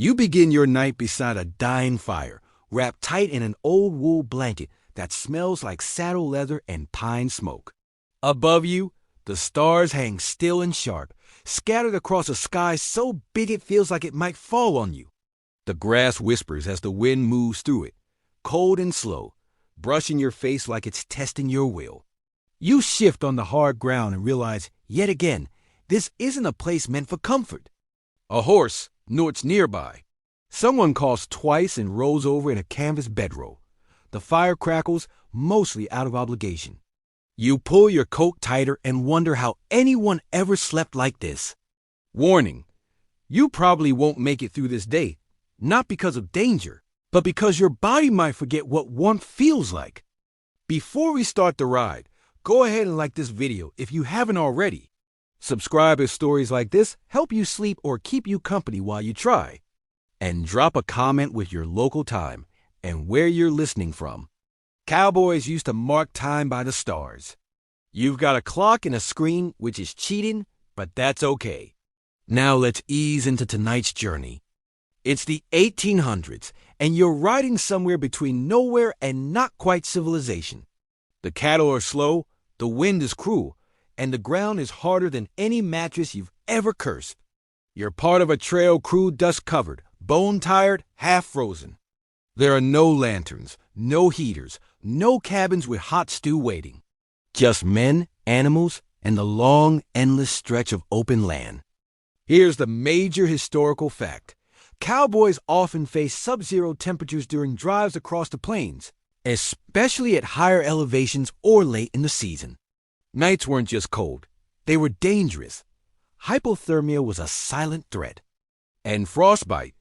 You begin your night beside a dying fire, wrapped tight in an old wool blanket that smells like saddle leather and pine smoke. Above you, the stars hang still and sharp, scattered across a sky so big it feels like it might fall on you. The grass whispers as the wind moves through it, cold and slow, brushing your face like it's testing your will. You shift on the hard ground and realize, yet again, this isn't a place meant for comfort. A horse snorts nearby. Someone calls twice and rolls over in a canvas bedroll. The fire crackles, mostly out of obligation. You pull your coat tighter and wonder how anyone ever slept like this. Warning: you probably won't make it through this day, not because of danger, but because your body might forget what warmth feels like. Before we start the ride, go ahead and like this video if you haven't already. Subscribe if stories like this help you sleep or keep you company while you try. And drop a comment with your local time and where you're listening from. Cowboys used to mark time by the stars. You've got a clock and a screen, which is cheating, but that's okay. Now let's ease into tonight's journey. It's the 1800s, and you're riding somewhere between nowhere and not quite civilization. The cattle are slow, the wind is cruel, and the ground is harder than any mattress you've ever cursed. You're part of a trail crew dust-covered, bone-tired, half-frozen. There are no lanterns, no heaters, no cabins with hot stew waiting. Just men, animals, and the long, endless stretch of open land. Here's the major historical fact. Cowboys often face sub-zero temperatures during drives across the plains, especially at higher elevations or late in the season. Nights weren't just cold, they were dangerous. Hypothermia was a silent threat. And frostbite,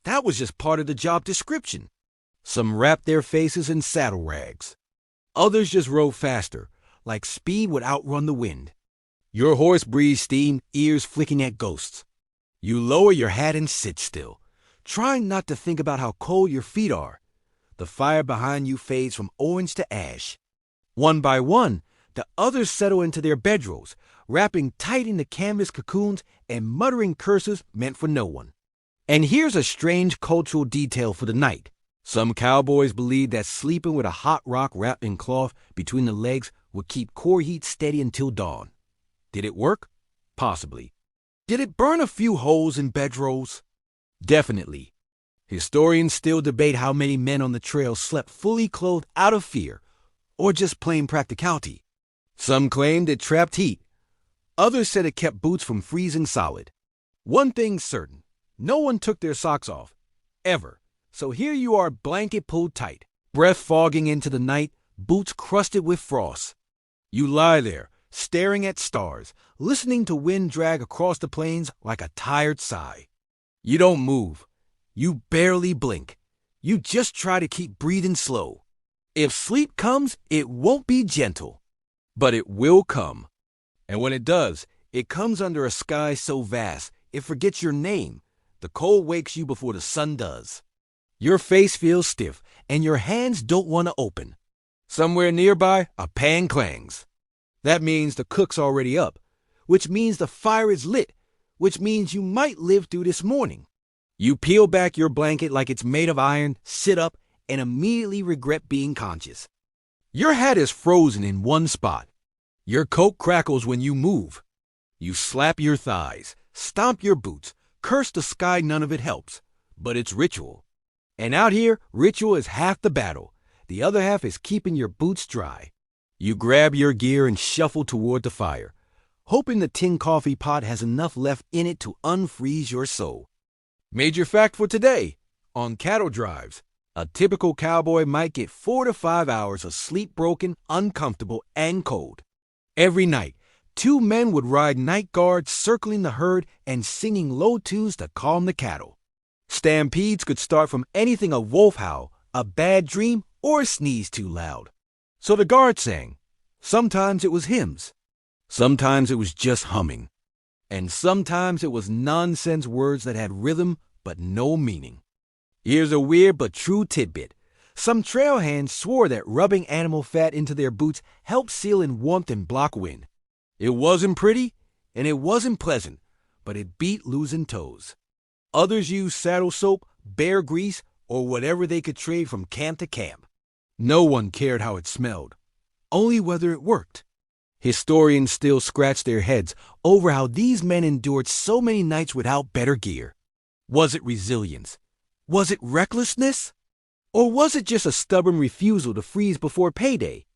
that was just part of the job description. Some wrapped their faces in saddle rags. Others just rode faster, like speed would outrun the wind. Your horse breathes steam, ears flicking at ghosts. You lower your hat and sit still, trying not to think about how cold your feet are. The fire behind you fades from orange to ash. One by one, the others settle into their bedrolls, wrapping tight in the canvas cocoons and muttering curses meant for no one. And here's a strange cultural detail for the night. Some cowboys believed that sleeping with a hot rock wrapped in cloth between the legs would keep core heat steady until dawn. Did it work? Possibly. Did it burn a few holes in bedrolls? Definitely. Historians still debate how many men on the trail slept fully clothed out of fear, or just plain practicality. Some claimed it trapped heat. Others said it kept boots from freezing solid. One thing's certain, no one took their socks off, ever. So here you are, blanket pulled tight, breath fogging into the night, boots crusted with frost. You lie there, staring at stars, listening to wind drag across the plains like a tired sigh. You don't move. You barely blink. You just try to keep breathing slow. If sleep comes, it won't be gentle. But it will come. And when it does, it comes under a sky so vast, it forgets your name. The cold wakes you before the sun does. Your face feels stiff, and your hands don't want to open. Somewhere nearby, a pan clangs. That means the cook's already up, which means the fire is lit, which means you might live through this morning. You peel back your blanket like it's made of iron, sit up, and immediately regret being conscious. Your hat is frozen in one spot. Your coat crackles when you move. You slap your thighs, stomp your boots, curse the sky, none of it helps. But it's ritual. And out here, ritual is half the battle. The other half is keeping your boots dry. You grab your gear and shuffle toward the fire, hoping the tin coffee pot has enough left in it to unfreeze your soul. Major fact for today, on cattle drives, a typical cowboy might get 4 to 5 hours of sleep broken, uncomfortable, and cold. Every night, 2 men would ride night guard circling the herd and singing low tunes to calm the cattle. Stampedes could start from anything a wolf howl, a bad dream, or a sneeze too loud. So the guard sang. Sometimes it was hymns. Sometimes it was just humming. And sometimes it was nonsense words that had rhythm but no meaning. Here's a weird but true tidbit. Some trail hands swore that rubbing animal fat into their boots helped seal in warmth and block wind. It wasn't pretty, and it wasn't pleasant, but it beat losing toes. Others used saddle soap, bear grease, or whatever they could trade from camp to camp. No one cared how it smelled, only whether it worked. Historians still scratch their heads over how these men endured so many nights without better gear. Was it resilience? Was it recklessness? Or was it just a stubborn refusal to freeze before payday?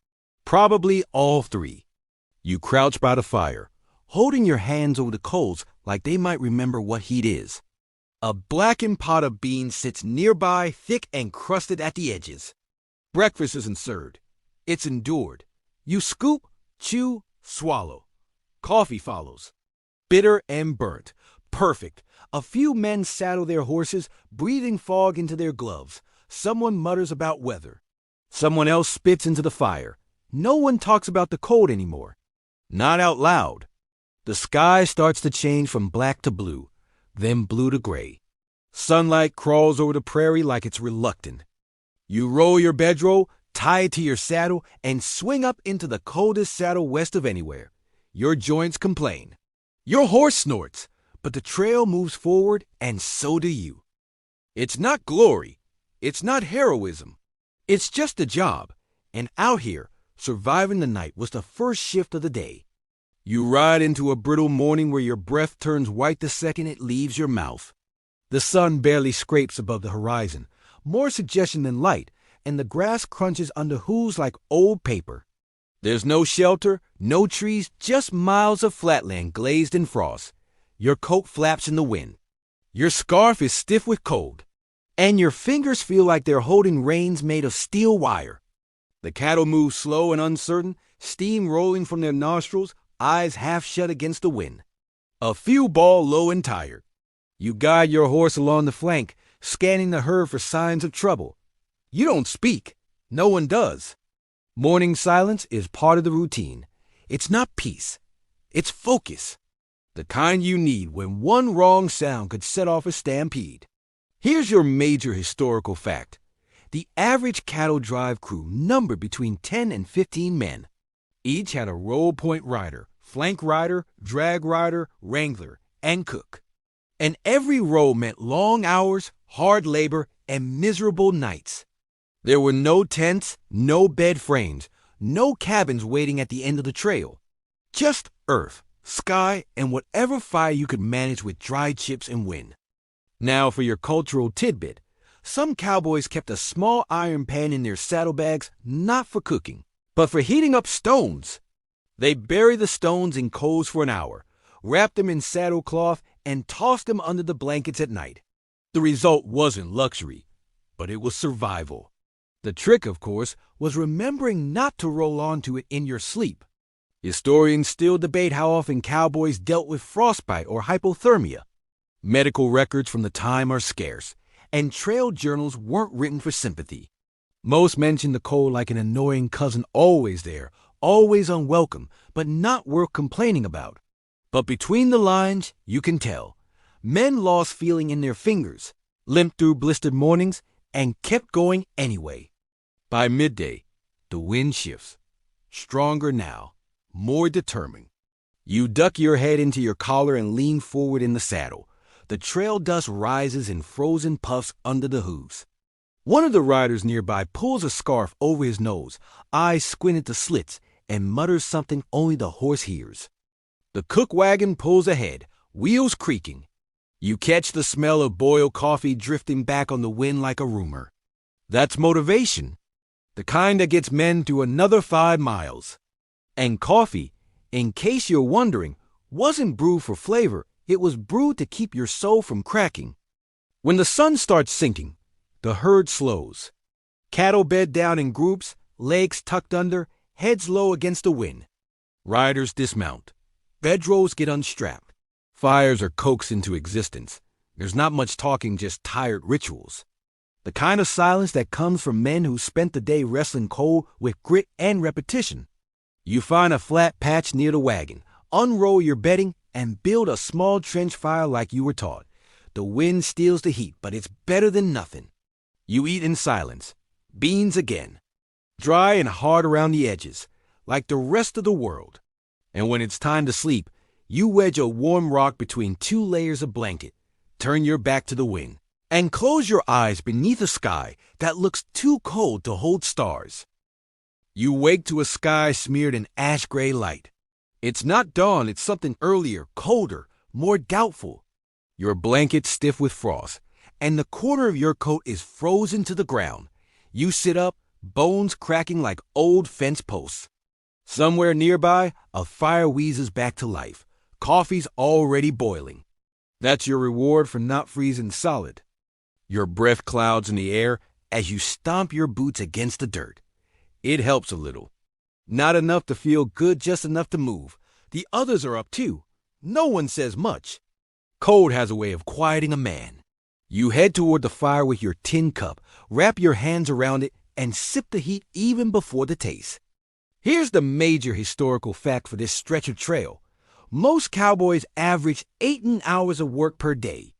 Probably all three. You crouch by the fire, holding your hands over the coals like they might remember what heat is. A blackened pot of beans sits nearby, thick and crusted at the edges. Breakfast isn't served. It's endured. You scoop, chew, swallow. Coffee follows. Bitter and burnt. Perfect. A few men saddle their horses, breathing fog into their gloves. Someone mutters about weather. Someone else spits into the fire. No one talks about the cold anymore. Not out loud. The sky starts to change from black to blue, then blue to gray. Sunlight crawls over the prairie like it's reluctant. You roll your bedroll, tie it to your saddle, and swing up into the coldest saddle west of anywhere. Your joints complain. Your horse snorts, but the trail moves forward, and so do you. It's not glory. It's not heroism. It's just a job. And out here, surviving the night was the first shift of the day. You ride into a brittle morning where your breath turns white the second it leaves your mouth. The sun barely scrapes above the horizon, more suggestion than light, and the grass crunches under hooves like old paper. There's no shelter, no trees, just miles of flatland glazed in frost. Your coat flaps in the wind. Your scarf is stiff with cold, and your fingers feel like they're holding reins made of steel wire. The cattle move slow and uncertain, steam rolling from their nostrils, eyes half shut against the wind. A few bawl low and tired. You guide your horse along the flank, scanning the herd for signs of trouble. You don't speak. No one does. Morning silence is part of the routine. It's not peace. It's focus. The kind you need when one wrong sound could set off a stampede. Here's your major historical fact. The average cattle drive crew numbered between 10 and 15 men. Each had a roll point rider, flank rider, drag rider, wrangler, and cook. And every row meant long hours, hard labor, and miserable nights. There were no tents, no bed frames, no cabins waiting at the end of the trail. Just earth, sky, and whatever fire you could manage with dry chips and wind. Now for your cultural tidbit. Some cowboys kept a small iron pan in their saddlebags, not for cooking, but for heating up stones. They buried the stones in coals for an hour, wrapped them in saddlecloth, and tossed them under the blankets at night. The result wasn't luxury, but it was survival. The trick, of course, was remembering not to roll onto it in your sleep. Historians still debate how often cowboys dealt with frostbite or hypothermia. Medical records from the time are scarce, and trail journals weren't written for sympathy. Most mention the cold like an annoying cousin always there, always unwelcome, but not worth complaining about. But between the lines, you can tell. Men lost feeling in their fingers, limped through blistered mornings, and kept going anyway. By midday, the wind shifts. Stronger now, more determined. You duck your head into your collar and lean forward in the saddle. The trail dust rises in frozen puffs under the hooves. One of the riders nearby pulls a scarf over his nose, eyes squinted to slits, and mutters something only the horse hears. The cook wagon pulls ahead, wheels creaking. You catch the smell of boiled coffee drifting back on the wind like a rumor. That's motivation, the kind that gets men through another 5 miles. And coffee, in case you're wondering, wasn't brewed for flavor. It was brewed to keep your soul from cracking. When the sun starts sinking, the herd slows. Cattle bed down in groups, legs tucked under, heads low against the wind. Riders dismount. Bedrolls get unstrapped. Fires are coaxed into existence. There's not much talking, just tired rituals. The kind of silence that comes from men who spent the day wrestling cold with grit and repetition. You find a flat patch near the wagon, unroll your bedding, and build a small trench fire like you were taught. The wind steals the heat, but it's better than nothing. You eat in silence. Beans again. Dry and hard around the edges, like the rest of the world. And when it's time to sleep, you wedge a warm rock between 2 layers of blanket. turn your back to the wind, and close your eyes beneath a sky that looks too cold to hold stars. You wake to a sky smeared in ash-gray light. It's not dawn, it's something earlier, colder, more doubtful. Your blanket's stiff with frost, and the corner of your coat is frozen to the ground. You sit up, bones cracking like old fence posts. Somewhere nearby, a fire wheezes back to life. Coffee's already boiling. That's your reward for not freezing solid. Your breath clouds in the air as you stomp your boots against the dirt. It helps a little. Not enough to feel good, just enough to move. The others are up too. No one says much. Cold has a way of quieting a man. You head toward the fire with your tin cup, wrap your hands around it, and sip the heat even before the taste. Here's the major historical fact for this stretch of trail. Most cowboys average 18 hours of work per day.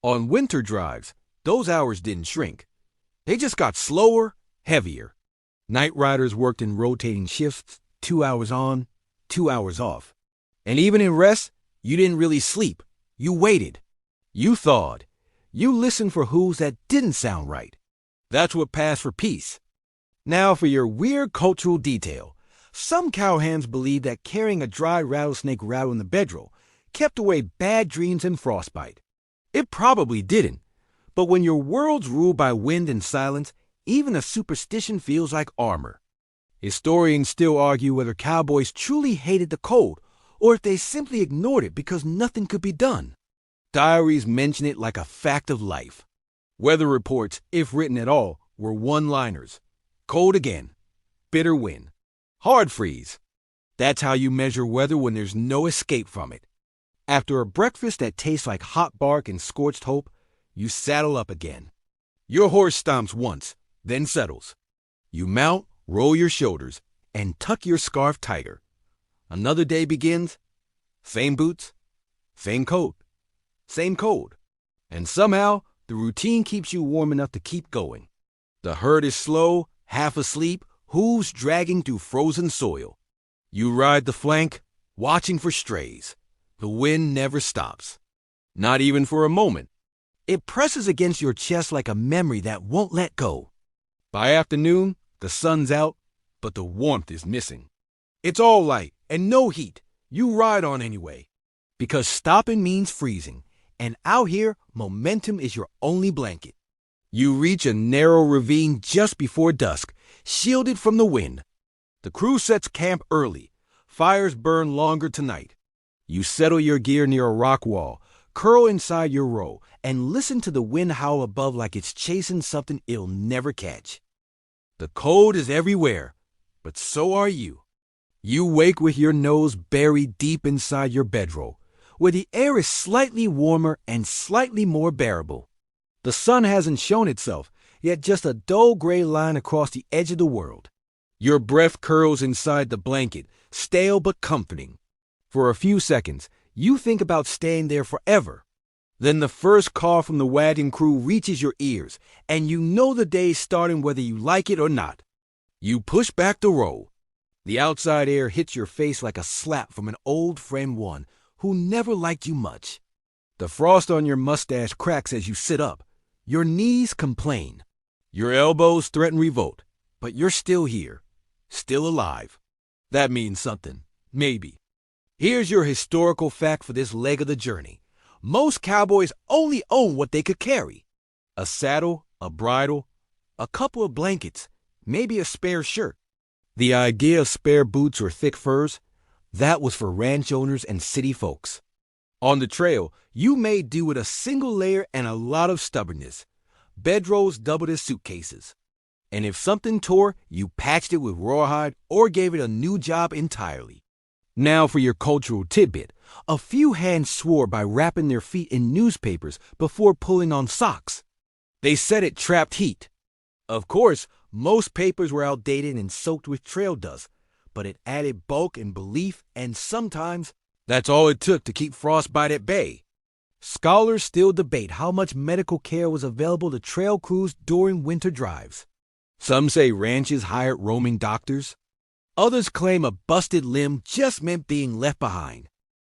On winter drives, those hours didn't shrink. They just got slower, heavier. Night riders worked in rotating shifts, 2 hours on, 2 hours off. And even in rest, you didn't really sleep. You waited. You thawed. You listened for whoos that didn't sound right. That's what passed for peace. Now for your weird cultural detail. Some cowhands believe that carrying a dry rattlesnake rattle in the bedroll kept away bad dreams and frostbite. It probably didn't. But when your world's ruled by wind and silence, even a superstition feels like armor. Historians still argue whether cowboys truly hated the cold or if they simply ignored it because nothing could be done. Diaries mention it like a fact of life. Weather reports, if written at all, were one-liners. Cold again. Bitter wind. Hard freeze. That's how you measure weather when there's no escape from it. After a breakfast that tastes like hot bark and scorched hope, you saddle up again. Your horse stomps once, then settles. You mount, roll your shoulders, and tuck your scarf tighter. Another day begins. Same boots, same coat, same cold. And somehow, the routine keeps you warm enough to keep going. The herd is slow, half asleep, hooves dragging through frozen soil. You ride the flank, watching for strays. The wind never stops. Not even for a moment. It presses against your chest like a memory that won't let go. By afternoon, the sun's out, but the warmth is missing. It's all light and no heat. You ride on anyway. Because stopping means freezing, and out here, momentum is your only blanket. You reach a narrow ravine just before dusk, shielded from the wind. The crew sets camp early. Fires burn longer tonight. You settle your gear near a rock wall, curl inside your row, and listen to the wind howl above like it's chasing something it'll never catch. The cold is everywhere, but so are you. You wake with your nose buried deep inside your bedroll, where the air is slightly warmer and slightly more bearable. The sun hasn't shown itself, yet just a dull gray line across the edge of the world. Your breath curls inside the blanket, stale but comforting. For a few seconds, you think about staying there forever. Then the first call from the wagon crew reaches your ears, and you know the day's starting whether you like it or not. You push back the roll. The outside air hits your face like a slap from an old friend, one who never liked you much. The frost on your mustache cracks as you sit up. Your knees complain. Your elbows threaten revolt, but you're still here, still alive. That means something, maybe. Here's your historical fact for this leg of the journey. Most cowboys only own what they could carry. A saddle, a bridle, a couple of blankets, maybe a spare shirt. The idea of spare boots or thick furs, that was for ranch owners and city folks. On the trail, you may do with a single layer and a lot of stubbornness. Bedrolls doubled as suitcases. And if something tore, you patched it with rawhide or gave it a new job entirely. Now for your cultural tidbit. A few hands swore by wrapping their feet in newspapers before pulling on socks. They said it trapped heat. Of course, most papers were outdated and soaked with trail dust, but it added bulk and belief, and sometimes that's all it took to keep frostbite at bay. Scholars still debate how much medical care was available to trail crews during winter drives. Some say ranches hired roaming doctors. Others claim a busted limb just meant being left behind.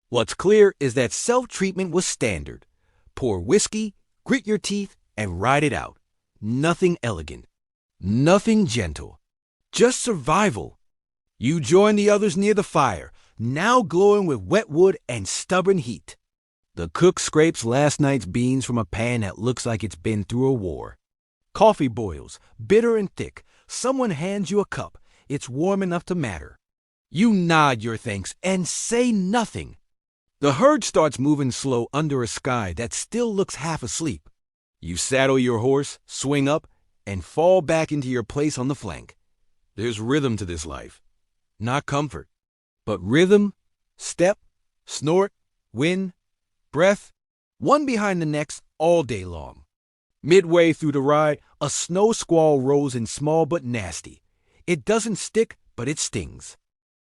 What's clear is that self-treatment was standard. pour whiskey, grit your teeth, and ride it out. Nothing elegant. Nothing gentle. Just survival. You join the others near the fire, now glowing with wet wood and stubborn heat. The cook scrapes last night's beans from a pan that looks like it's been through a war. Coffee boils, bitter and thick. Someone hands you a cup. It's warm enough to matter. You nod your thanks and say nothing. The herd starts moving slow under a sky that still looks half asleep. You saddle your horse, swing up, and fall back into your place on the flank. There's rhythm to this life. Not comfort, but rhythm, step, snort, wind, breath, one behind the next all day long. Midway through the ride, a snow squall rolls in small but nasty. It doesn't stick, but it stings.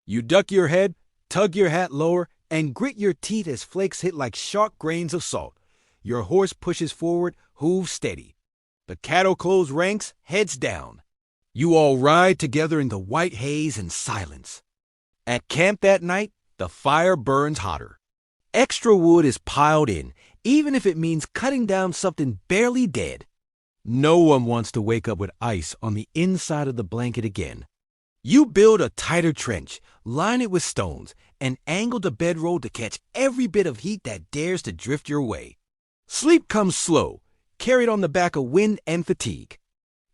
You duck your head, tug your hat lower, and grit your teeth as flakes hit like sharp grains of salt. Your horse pushes forward, hooves steady. The cattle close ranks, heads down. You all ride together in the white haze and silence. At camp that night, the fire burns hotter. Extra wood is piled in, even if it means cutting down something barely dead. No one wants to wake up with ice on the inside of the blanket again. You build a tighter trench, line it with stones, and angle the bedroll to catch every bit of heat that dares to drift your way. Sleep comes slow, carried on the back of wind and fatigue.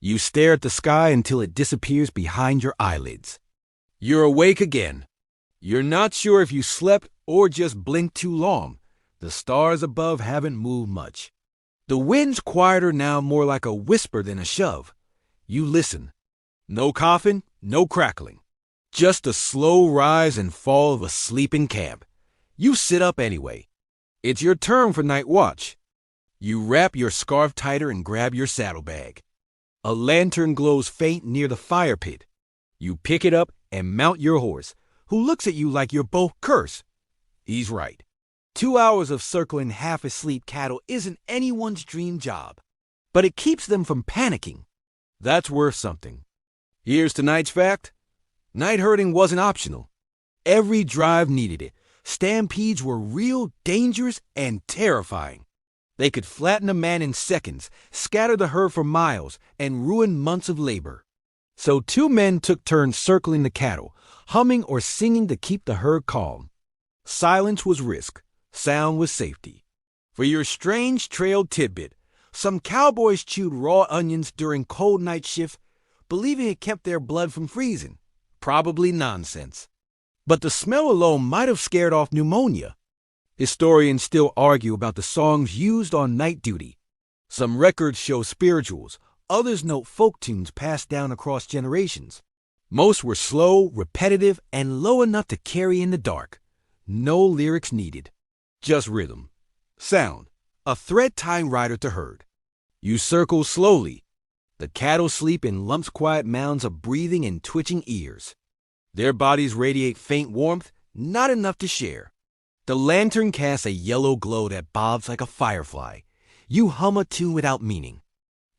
You stare at the sky until it disappears behind your eyelids. You're awake again. You're not sure if you slept or just blinked too long. The stars above haven't moved much. The wind's quieter now, more like a whisper than a shove. You listen. No coughing, no crackling. Just the slow rise and fall of a sleeping camp. You sit up anyway. It's your turn for night watch. You wrap your scarf tighter and grab your saddlebag. A lantern glows faint near the fire pit. You pick it up and mount your horse, who looks at you like you're both cursed. He's right. 2 hours of circling half-asleep cattle isn't anyone's dream job, but it keeps them from panicking. That's worth something. Here's tonight's fact. Night herding wasn't optional. Every drive needed it. Stampedes were real, dangerous, and terrifying. They could flatten a man in seconds, scatter the herd for miles, and ruin months of labor. So 2 men took turns circling the cattle, humming or singing to keep the herd calm. Silence was risk. Sound was safety. For your strange trail tidbit, some cowboys chewed raw onions during cold night shift, believing it kept their blood from freezing. Probably nonsense. But the smell alone might have scared off pneumonia. Historians still argue about the songs used on night duty. Some records show spirituals, others note folk tunes passed down across generations. Most were slow, repetitive, and low enough to carry in the dark. No lyrics needed. Just rhythm. Sound. A thread-tying rider to herd. You circle slowly. The cattle sleep in lumps quiet mounds of breathing and twitching ears. Their bodies radiate faint warmth, not enough to share. The lantern casts a yellow glow that bobs like a firefly. You hum a tune without meaning.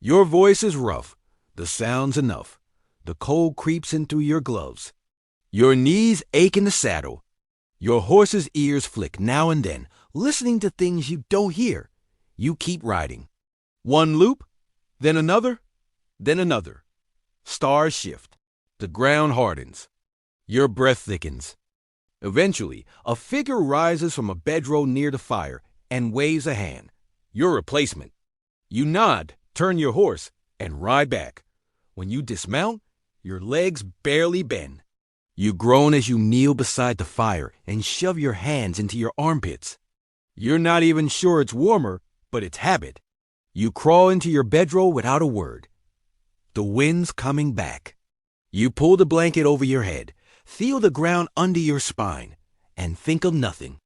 Your voice is rough. The sound's enough. The cold creeps in through your gloves. Your knees ache in the saddle. Your horse's ears flick now and then, listening to things you don't hear. You keep riding. One loop, then another, then another. Stars shift. The ground hardens. Your breath thickens. Eventually, a figure rises from a bedroll near the fire and waves a hand. Your replacement. You nod, turn your horse, and ride back. When you dismount, your legs barely bend. You groan as you kneel beside the fire and shove your hands into your armpits. You're not even sure it's warmer, but it's habit. You crawl into your bedroll without a word. The wind's coming back. You pull the blanket over your head, feel the ground under your spine, and think of nothing,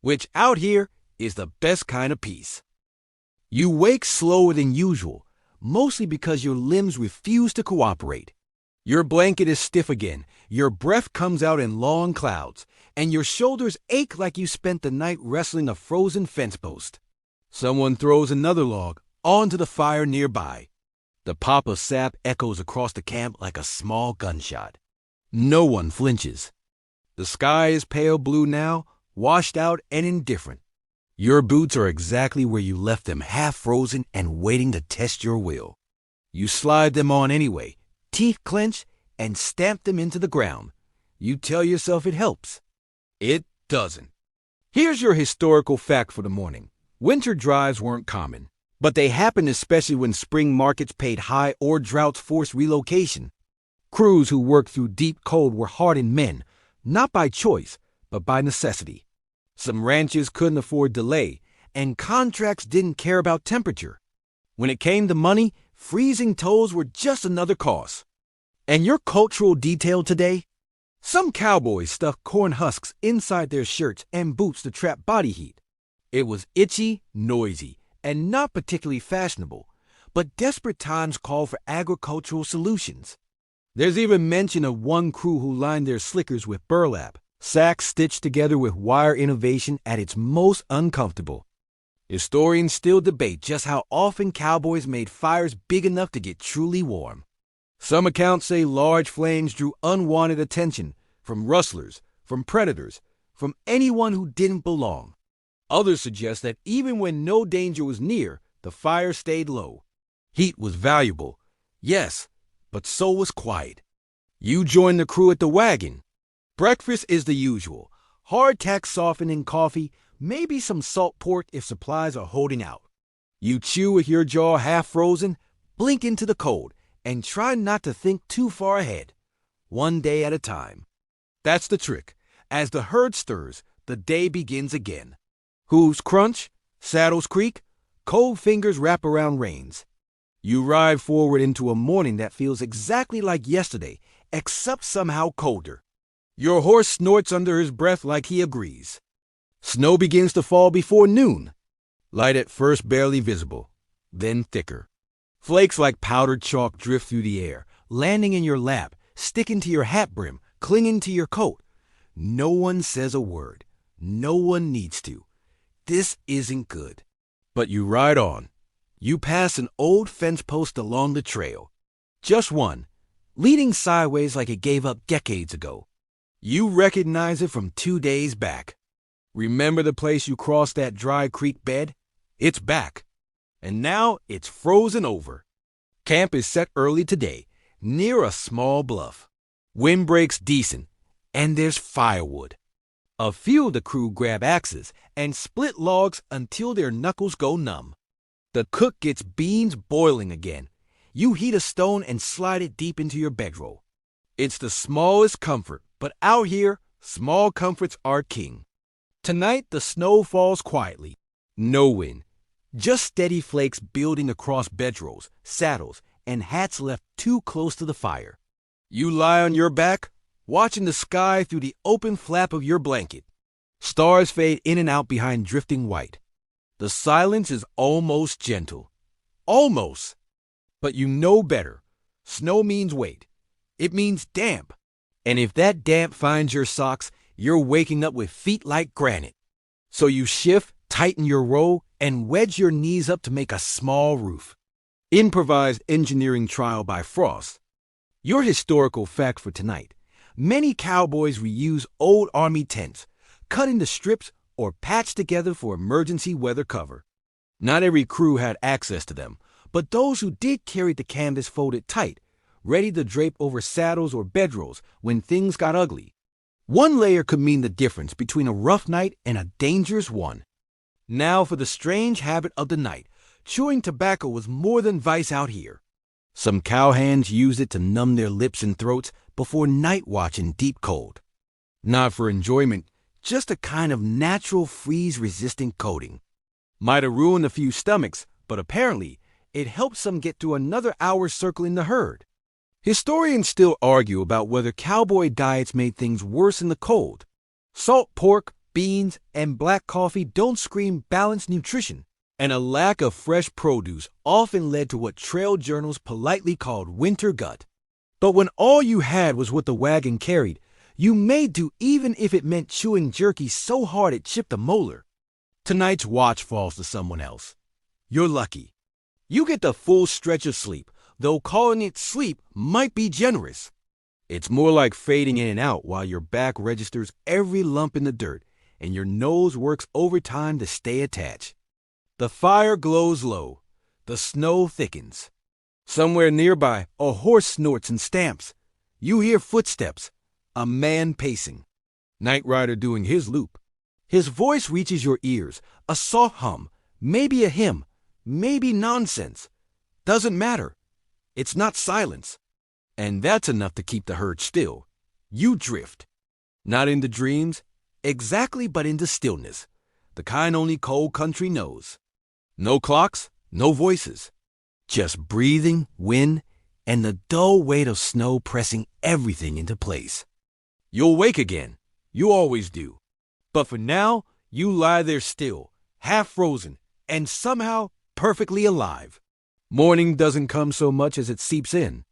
which out here is the best kind of peace. You wake slower than usual, mostly because your limbs refuse to cooperate. Your blanket is stiff again, your breath comes out in long clouds, and your shoulders ache like you spent the night wrestling a frozen fence post. Someone throws another log onto the fire nearby. The pop of sap echoes across the camp like a small gunshot. No one flinches. The sky is pale blue now, washed out and indifferent. Your boots are exactly where you left them, half frozen and waiting to test your will. You slide them on anyway, teeth clench, and stamp them into the ground. You tell yourself it helps. It doesn't. Here's your historical fact for the morning. Winter drives weren't common, but they happened especially when spring markets paid high or droughts forced relocation. Crews who worked through deep cold were hardened men, not by choice, but by necessity. Some ranches couldn't afford delay, and contracts didn't care about temperature. When it came to money, freezing toes were just another cost. And your cultural detail today? Some cowboys stuffed corn husks inside their shirts and boots to trap body heat. It was itchy, noisy, and not particularly fashionable, but desperate times called for agricultural solutions. There's even mention of one crew who lined their slickers with burlap, sacks stitched together with wire, innovation at its most uncomfortable. Historians still debate just how often cowboys made fires big enough to get truly warm. Some accounts say large flames drew unwanted attention from rustlers, from predators, from anyone who didn't belong. Others suggest that even when no danger was near, the fire stayed low. Heat was valuable, yes, but so was quiet. You join the crew at the wagon. Breakfast is the usual. Hardtack softening coffee, maybe some salt pork if supplies are holding out. You chew with your jaw half frozen, blink into the cold, and try not to think too far ahead. One day at a time. That's the trick. As the herd stirs, the day begins again. Hooves crunch, saddles creak, cold fingers wrap around reins. You ride forward into a morning that feels exactly like yesterday, except somehow colder. Your horse snorts under his breath like he agrees. Snow begins to fall before noon. Light at first barely visible, then thicker. Flakes like powdered chalk drift through the air, landing in your lap, sticking to your hat brim, clinging to your coat. No one says a word. No one needs to. This isn't good. But you ride on. You pass an old fence post along the trail. Just one, leading sideways like it gave up decades ago. You recognize it from 2 days back. Remember the place you crossed that dry creek bed? It's back. And now it's frozen over. Camp is set early today, near a small bluff. Wind breaks decent, and there's firewood. A few of the crew grab axes and split logs until their knuckles go numb. The cook gets beans boiling again. You heat a stone and slide it deep into your bedroll. It's the smallest comfort, but out here, small comforts are king. Tonight, the snow falls quietly. No wind. Just steady flakes building across bedrolls, saddles, and hats left too close to the fire. You lie on your back, watching the sky through the open flap of your blanket. Stars fade in and out behind drifting white. The silence is almost gentle. Almost. But you know better. Snow means wait. It means damp. And if that damp finds your socks, you're waking up with feet like granite. So you shift, tighten your row, and wedge your knees up to make a small roof. Improvised engineering trial by Frost. Your historical fact for tonight. Many cowboys reuse old army tents, cut into strips, or patched together for emergency weather cover. Not every crew had access to them, but those who did carried the canvas folded tight, ready to drape over saddles or bedrolls when things got ugly. One layer could mean the difference between a rough night and a dangerous one. Now for the strange habit of the night. Chewing tobacco was more than vice out here. Some cowhands used it to numb their lips and throats before night watch in deep cold. Not for enjoyment, just a kind of natural freeze-resistant coating. Might have ruined a few stomachs, but apparently it helped some get through another hour circling the herd. Historians still argue about whether cowboy diets made things worse in the cold. Salt pork, beans, and black coffee don't scream balanced nutrition, and a lack of fresh produce often led to what trail journals politely called winter gut. But when all you had was what the wagon carried, you made do even if it meant chewing jerky so hard it chipped a molar. Tonight's watch falls to someone else. You're lucky. You get the full stretch of sleep, though calling it sleep might be generous. It's more like fading in and out while your back registers every lump in the dirt and your nose works overtime to stay attached. The fire glows low. The snow thickens. Somewhere nearby, a horse snorts and stamps. You hear footsteps. A man pacing. Night Rider doing his loop. His voice reaches your ears. A soft hum. Maybe a hymn. Maybe nonsense. Doesn't matter. It's not silence. And that's enough to keep the herd still. You drift. Not into dreams, exactly, but into stillness. The kind only cold country knows. No clocks, no voices. Just breathing, wind, and the dull weight of snow pressing everything into place. You'll wake again. You always do. But for now, you lie there still, half frozen, and somehow perfectly alive. Morning doesn't come so much as it seeps in.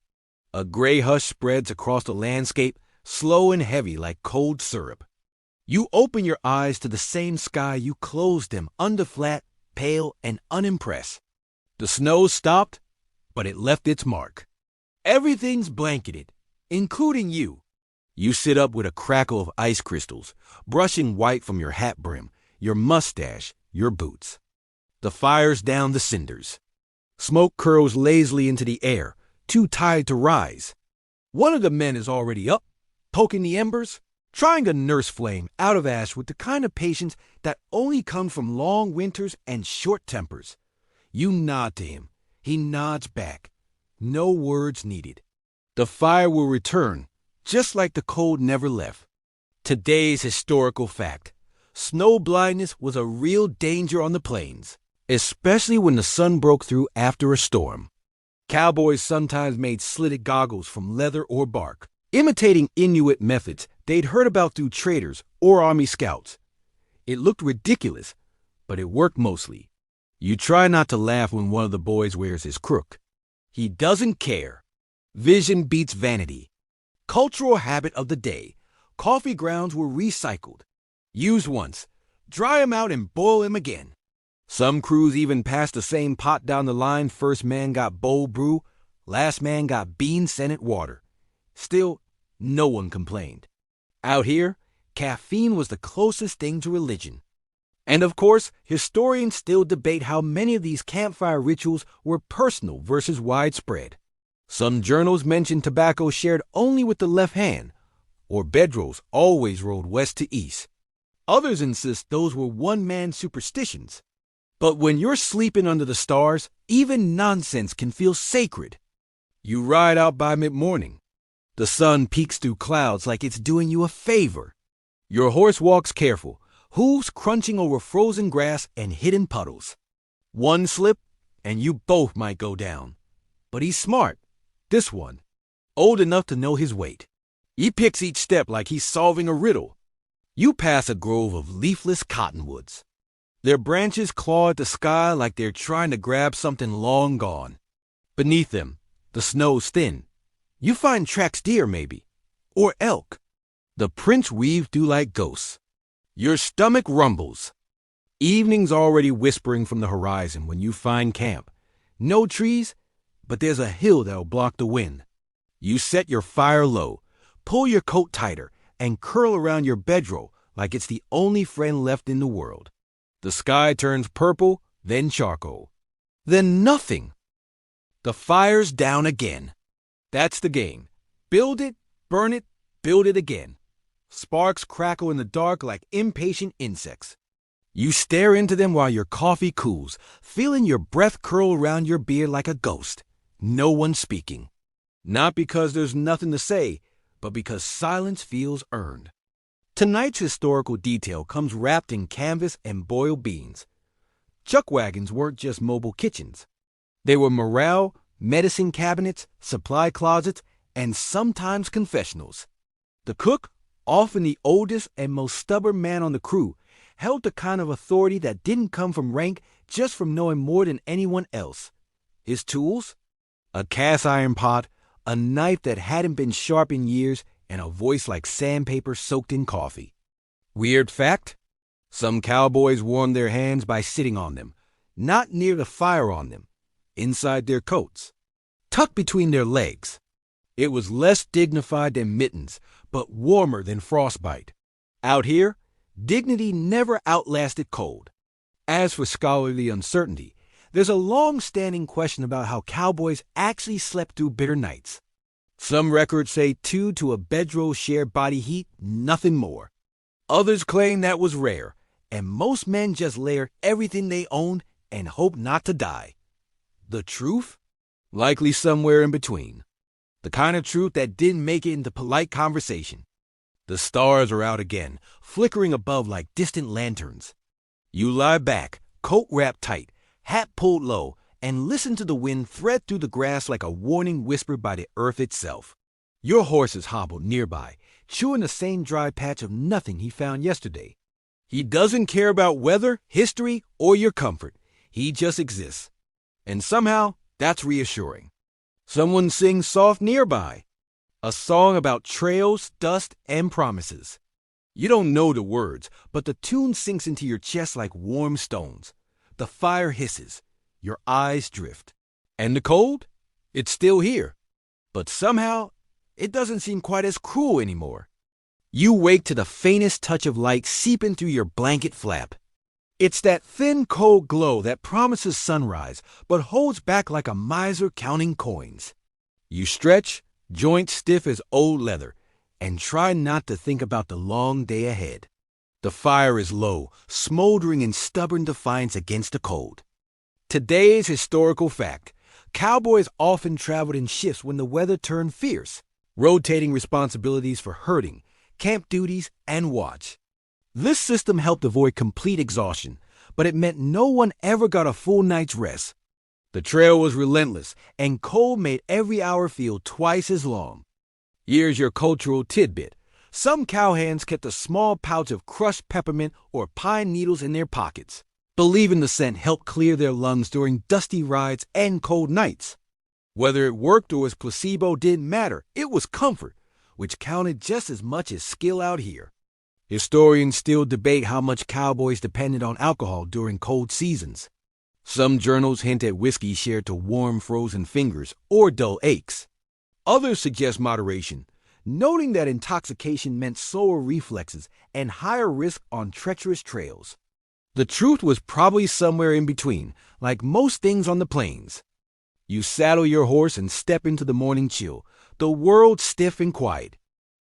A gray hush spreads across the landscape, slow and heavy like cold syrup. You open your eyes to the same sky you closed them, underflat, pale, and unimpressed. The snow stopped, but it left its mark. Everything's blanketed, including you. You sit up with a crackle of ice crystals, brushing white from your hat brim, your mustache, your boots. The fire's down the cinders. Smoke curls lazily into the air, too tired to rise. One of the men is already up, poking the embers, trying to nurse flame out of ash with the kind of patience that only comes from long winters and short tempers. You nod to him. He nods back. No words needed. The fire will return, just like the cold never left. Today's historical fact. Snow blindness was a real danger on the plains, especially when the sun broke through after a storm. Cowboys sometimes made slitted goggles from leather or bark, imitating Inuit methods they'd heard about through traders or army scouts. It looked ridiculous, but it worked mostly. You try not to laugh when one of the boys wears his crook. He doesn't care. Vision beats vanity. Cultural habit of the day. Coffee grounds were recycled. Used once. Dry 'em out and boil 'em again. Some crews even passed the same pot down the line. First man got bold brew. Last man got bean-scented water. Still, no one complained. Out here, caffeine was the closest thing to religion. And of course, historians still debate how many of these campfire rituals were personal versus widespread. Some journals mention tobacco shared only with the left hand, or bedrolls always rolled west to east. Others insist those were one-man superstitions. But when you're sleeping under the stars, even nonsense can feel sacred. You ride out by mid-morning. The sun peeks through clouds like it's doing you a favor. Your horse walks careful, hooves crunching over frozen grass and hidden puddles. One slip, and you both might go down. But he's smart, this one, old enough to know his weight. He picks each step like he's solving a riddle. You pass a grove of leafless cottonwoods. Their branches claw at the sky like they're trying to grab something long gone. Beneath them, the snow's thin. You find tracks deer, maybe, or elk. The prints weave through like ghosts. Your stomach rumbles. Evening's already whispering from the horizon when you find camp. No trees, but there's a hill that'll block the wind. You set your fire low, pull your coat tighter, and curl around your bedroll like it's the only friend left in the world. The sky turns purple, then charcoal. Then nothing. The fire's down again. That's the game. Build it, burn it, build it again. Sparks crackle in the dark like impatient insects. You stare into them while your coffee cools, feeling your breath curl around your beard like a ghost. No one speaking. Not because there's nothing to say, but because silence feels earned. Tonight's historical detail comes wrapped in canvas and boiled beans. Chuck wagons weren't just mobile kitchens. They were morale, medicine cabinets, supply closets, and sometimes confessionals. The cook, often the oldest and most stubborn man on the crew, held the kind of authority that didn't come from rank, just from knowing more than anyone else. His tools? A cast iron pot, a knife that hadn't been sharp in years, and a voice like sandpaper soaked in coffee. Weird fact? Some cowboys warmed their hands by sitting on them, not near the fire on them, inside their coats, tucked between their legs. It was less dignified than mittens, but warmer than frostbite. Out here, Dignity never outlasted cold. As for scholarly uncertainty, there's a long-standing question about how cowboys actually slept through bitter nights. Some records say 2 to a bedroll shared body heat, nothing more. Others claim that was rare, and most men just layered everything they owned and hoped not to die. The truth? Likely somewhere in between. The kind of truth that didn't make it into polite conversation. The stars are out again, flickering above like distant lanterns. You lie back, coat wrapped tight, hat pulled low, and listen to the wind thread through the grass like a warning whispered by the earth itself. Your horse is hobbled nearby, chewing the same dry patch of nothing he found yesterday. He doesn't care about weather, history, or your comfort. He just exists. And somehow, that's reassuring. Someone sings soft nearby. A song about trails, dust, and promises. You don't know the words, but the tune sinks into your chest like warm stones. The fire hisses. Your eyes drift. And the cold? It's still here. But somehow, it doesn't seem quite as cruel anymore. You wake to the faintest touch of light seeping through your blanket flap. It's that thin, cold glow that promises sunrise, but holds back like a miser counting coins. You stretch, joints stiff as old leather, and try not to think about the long day ahead. The fire is low, smoldering in stubborn defiance against the cold. Today's historical fact: cowboys often traveled in shifts when the weather turned fierce, rotating responsibilities for herding, camp duties, and watch. This system helped avoid complete exhaustion, but it meant no one ever got a full night's rest. The trail was relentless, and cold made every hour feel twice as long. Here's your cultural tidbit. Some cowhands kept a small pouch of crushed peppermint or pine needles in their pockets, believing the scent helped clear their lungs during dusty rides and cold nights. Whether it worked or was placebo didn't matter. It was comfort, which counted just as much as skill out here. Historians still debate how much cowboys depended on alcohol during cold seasons. Some journals hint at whiskey shared to warm frozen fingers or dull aches. Others suggest moderation, noting that intoxication meant slower reflexes and higher risk on treacherous trails. The truth was probably somewhere in between, like most things on the plains. You saddle your horse and step into the morning chill, the world stiff and quiet.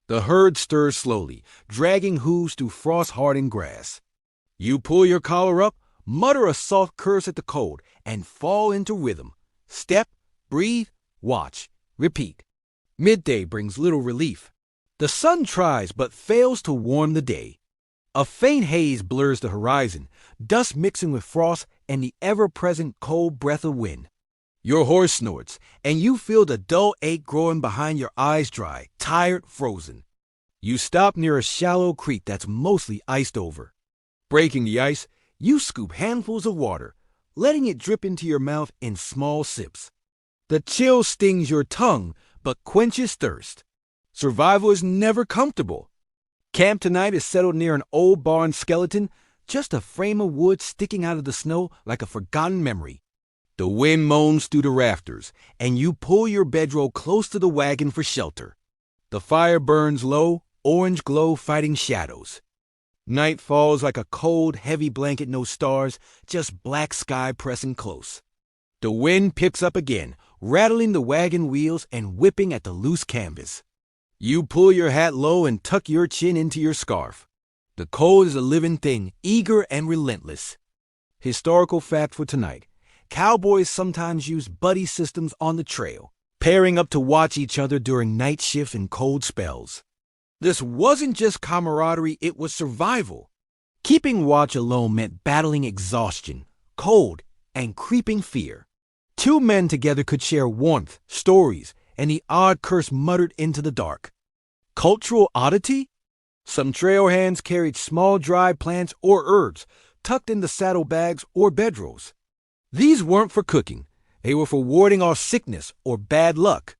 The herd stirs slowly, dragging hooves through frost-hardened grass. You pull your collar up, mutter a soft curse at the cold, and fall into rhythm. Step, breathe, watch, repeat. Midday brings little relief. The sun tries but fails to warm the day. A faint haze blurs the horizon, dust mixing with frost and the ever-present cold breath of wind. Your horse snorts, and you feel the dull ache growing behind your eyes dry, tired, frozen. You stop near a shallow creek that's mostly iced over. Breaking the ice, you scoop handfuls of water, letting it drip into your mouth in small sips. The chill stings your tongue, but quenches thirst. Survival is never comfortable. Camp tonight is settled near an old barn skeleton, just a frame of wood sticking out of the snow like a forgotten memory. The wind moans through the rafters, and you pull your bedroll close to the wagon for shelter. The fire burns low, orange glow fighting shadows. Night falls like a cold, heavy blanket, no stars, just black sky pressing close. The wind picks up again, rattling the wagon wheels and whipping at the loose canvas. You pull your hat low and tuck your chin into your scarf. The cold is a living thing, eager and relentless. Historical fact for tonight: cowboys sometimes use buddy systems on the trail, pairing up to watch each other during night shifts and cold spells. This wasn't just camaraderie, it was survival. Keeping watch alone meant battling exhaustion, cold, and creeping fear. Two men together could share warmth, stories, and the odd curse muttered into the dark. Cultural oddity? Some trailhands carried small dried plants or herbs tucked into saddlebags or bedrolls. These weren't for cooking. They were for warding off sickness or bad luck.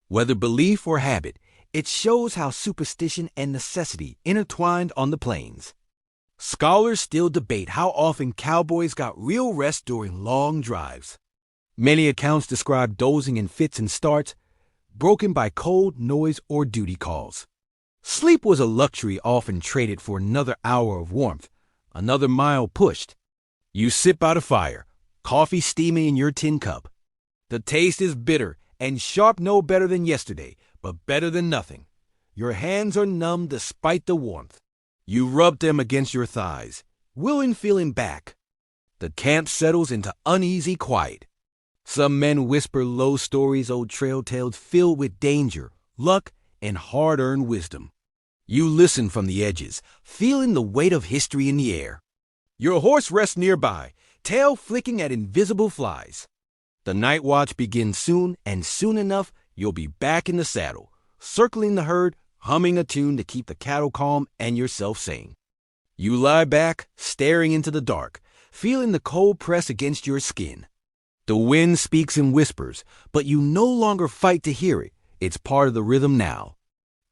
Whether belief or habit, it shows how superstition and necessity intertwined on the plains. Scholars still debate how often cowboys got real rest during long drives. Many accounts describe dozing in fits and starts, broken by cold, noise, or duty calls. Sleep was a luxury often traded for another hour of warmth, another mile pushed. You sit by the fire, coffee steaming in your tin cup. The taste is bitter and sharp, no better than yesterday, but better than nothing. Your hands are numb despite the warmth. You rub them against your thighs, willing feeling back. The camp settles into uneasy quiet. Some men whisper low stories, old trail tales filled with danger, luck, and hard-earned wisdom. You listen from the edges, feeling the weight of history in the air. Your horse rests nearby, tail flicking at invisible flies. The night watch begins soon, and soon enough, you'll be back in the saddle, circling the herd, humming a tune to keep the cattle calm and yourself sane. You lie back, staring into the dark, feeling the cold press against your skin. The wind speaks in whispers, but you no longer fight to hear it. It's part of the rhythm now.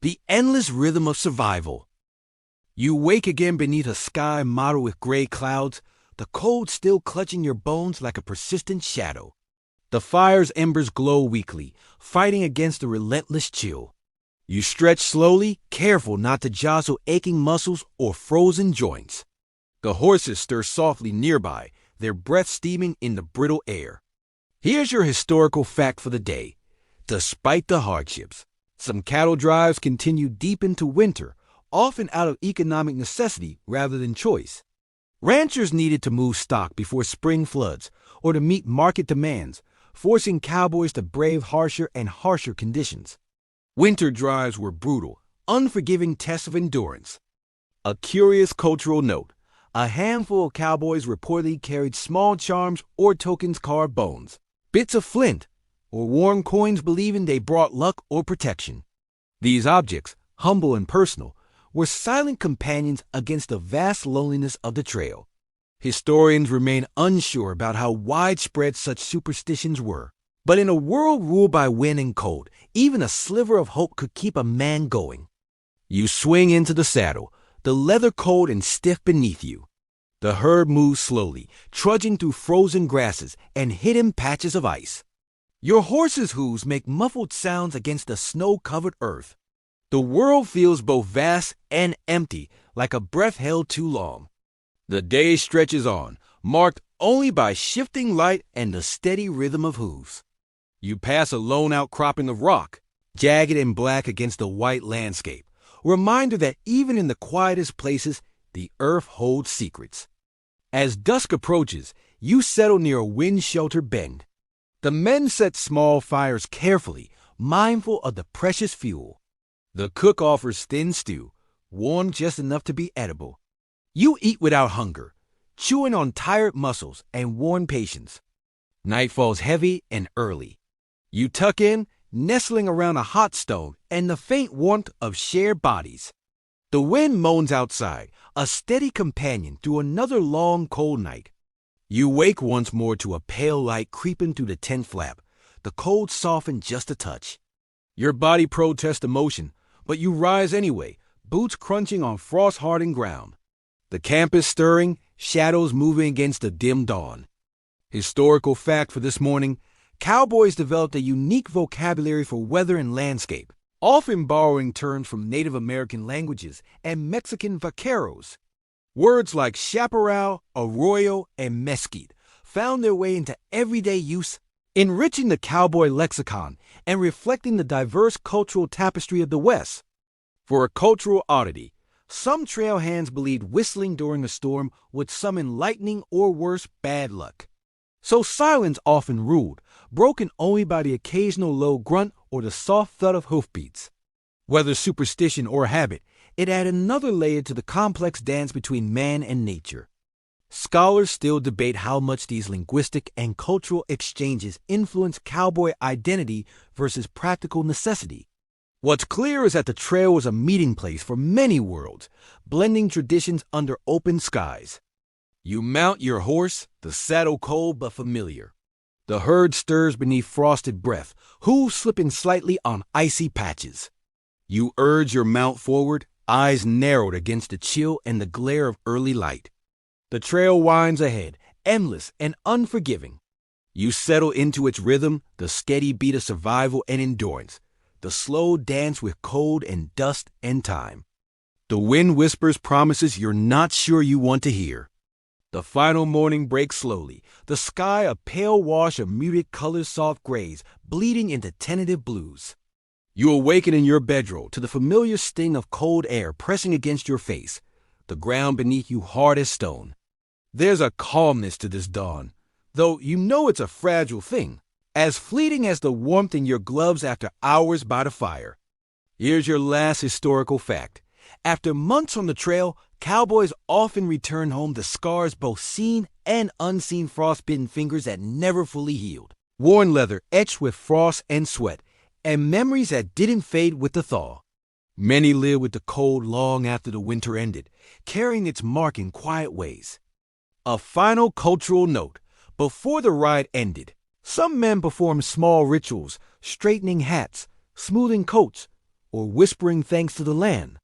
The endless rhythm of survival. You wake again beneath a sky mottled with gray clouds, the cold still clutching your bones like a persistent shadow. The fire's embers glow weakly, fighting against the relentless chill. You stretch slowly, careful not to jostle aching muscles or frozen joints. The horses stir softly nearby, their breath steaming in the brittle air. Here's your historical fact for the day. Despite the hardships, some cattle drives continue deep into winter, often out of economic necessity rather than choice. Ranchers needed to move stock before spring floods or to meet market demands, forcing cowboys to brave harsher and harsher conditions. Winter drives were brutal, unforgiving tests of endurance. A curious cultural note: a handful of cowboys reportedly carried small charms or tokens carved bones, bits of flint, or worn coins believing they brought luck or protection. These objects, humble and personal, were silent companions against the vast loneliness of the trail. Historians remain unsure about how widespread such superstitions were. But in a world ruled by wind and cold, even a sliver of hope could keep a man going. You swing into the saddle, the leather cold and stiff beneath you. The herd moves slowly, trudging through frozen grasses and hidden patches of ice. Your horse's hooves make muffled sounds against the snow-covered earth. The world feels both vast and empty, like a breath held too long. The day stretches on, marked only by shifting light and the steady rhythm of hooves. You pass a lone outcropping of rock, jagged and black against the white landscape, a reminder that even in the quietest places, the earth holds secrets. As dusk approaches, you settle near a wind-sheltered bend. The men set small fires carefully, mindful of the precious fuel. The cook offers thin stew, warm just enough to be edible. You eat without hunger, chewing on tired muscles and worn patience. Night falls heavy and early. You tuck in, nestling around a hot stone and the faint warmth of shared bodies. The wind moans outside, a steady companion through another long, cold night. You wake once more to a pale light creeping through the tent flap, the cold softened just a touch. Your body protests emotion, but you rise anyway, boots crunching on frost-hardened ground. The camp is stirring, shadows moving against the dim dawn. Historical fact for this morning: cowboys developed a unique vocabulary for weather and landscape, often borrowing terms from Native American languages and Mexican vaqueros. Words like chaparral, arroyo, and mesquite found their way into everyday use, enriching the cowboy lexicon and reflecting the diverse cultural tapestry of the West. For a cultural oddity, some trail hands believed whistling during a storm would summon lightning or worse, bad luck. So silence often ruled, broken only by the occasional low grunt or the soft thud of hoofbeats. Whether superstition or habit, it added another layer to the complex dance between man and nature. Scholars still debate how much these linguistic and cultural exchanges influence cowboy identity versus practical necessity. What's clear is that the trail was a meeting place for many worlds, blending traditions under open skies. You mount your horse, the saddle cold but familiar. The herd stirs beneath frosted breath, hooves slipping slightly on icy patches. You urge your mount forward, eyes narrowed against the chill and the glare of early light. The trail winds ahead, endless and unforgiving. You settle into its rhythm, the steady beat of survival and endurance. the slow dance with cold and dust and time. The wind whispers promises you're not sure you want to hear. The final morning breaks slowly, the sky a pale wash of muted colors, soft grays, bleeding into tentative blues. You awaken in your bedroll to the familiar sting of cold air pressing against your face, the ground beneath you hard as stone. There's a calmness to this dawn, though you know it's a fragile thing, as fleeting as the warmth in your gloves after hours by the fire. Here's your last historical fact. After months on the trail, cowboys often return home to scars, both seen and unseen, frostbitten fingers that never fully healed, worn leather etched with frost and sweat, and memories that didn't fade with the thaw. Many live with the cold long after the winter ended, carrying its mark in quiet ways. A final cultural note. Before the ride ended, some men performed small rituals, straightening hats, smoothing coats, or whispering thanks to the land.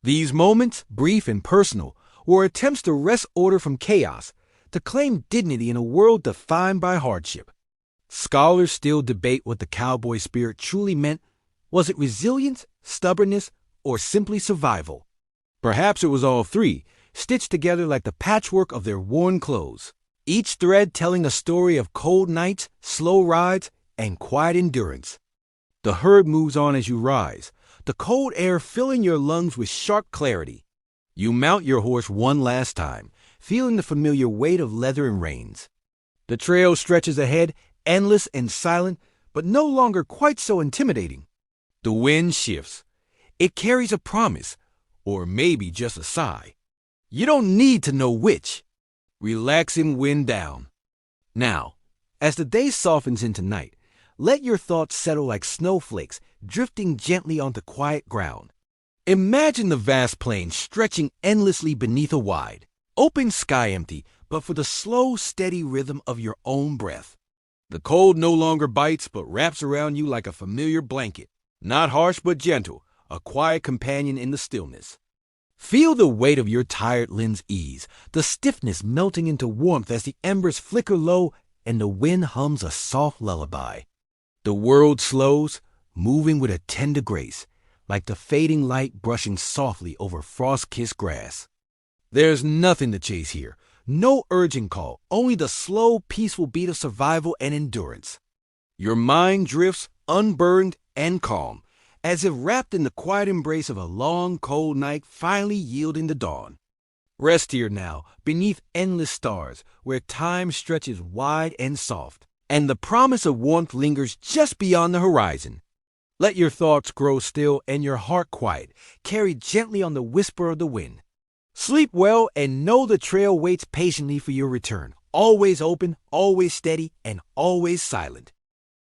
These moments, brief and personal, were attempts to wrest order from chaos, to claim dignity in a world defined by hardship. Scholars still debate what the cowboy spirit truly meant. Was it resilience, stubbornness, or simply survival? Perhaps it was all three, stitched together like the patchwork of their worn clothes, each thread telling a story of cold nights, slow rides, and quiet endurance. The herd moves on as you rise, the cold air filling your lungs with sharp clarity. You mount your horse one last time, feeling the familiar weight of leather and reins. The trail stretches ahead, endless and silent, but no longer quite so intimidating. The wind shifts. It carries a promise, or maybe just a sigh. You don't need to know which. Relax and wind down. Now, as the day softens into night, let your thoughts settle like snowflakes, drifting gently onto quiet ground. Imagine the vast plain stretching endlessly beneath a wide, open sky, empty, but for the slow, steady rhythm of your own breath. The cold no longer bites, but wraps around you like a familiar blanket, not harsh but gentle, a quiet companion in the stillness. Feel the weight of your tired limbs ease, the stiffness melting into warmth as the embers flicker low and the wind hums a soft lullaby. The world slows, moving with a tender grace, like the fading light brushing softly over frost-kissed grass. There's nothing to chase here, no urgent call, only the slow, peaceful beat of survival and endurance. Your mind drifts, unburdened and calm, as if wrapped in the quiet embrace of a long, cold night finally yielding to dawn. Rest here now, beneath endless stars, where time stretches wide and soft, and the promise of warmth lingers just beyond the horizon. Let your thoughts grow still and your heart quiet, carried gently on the whisper of the wind. Sleep well and know the trail waits patiently for your return, always open, always steady, and always silent.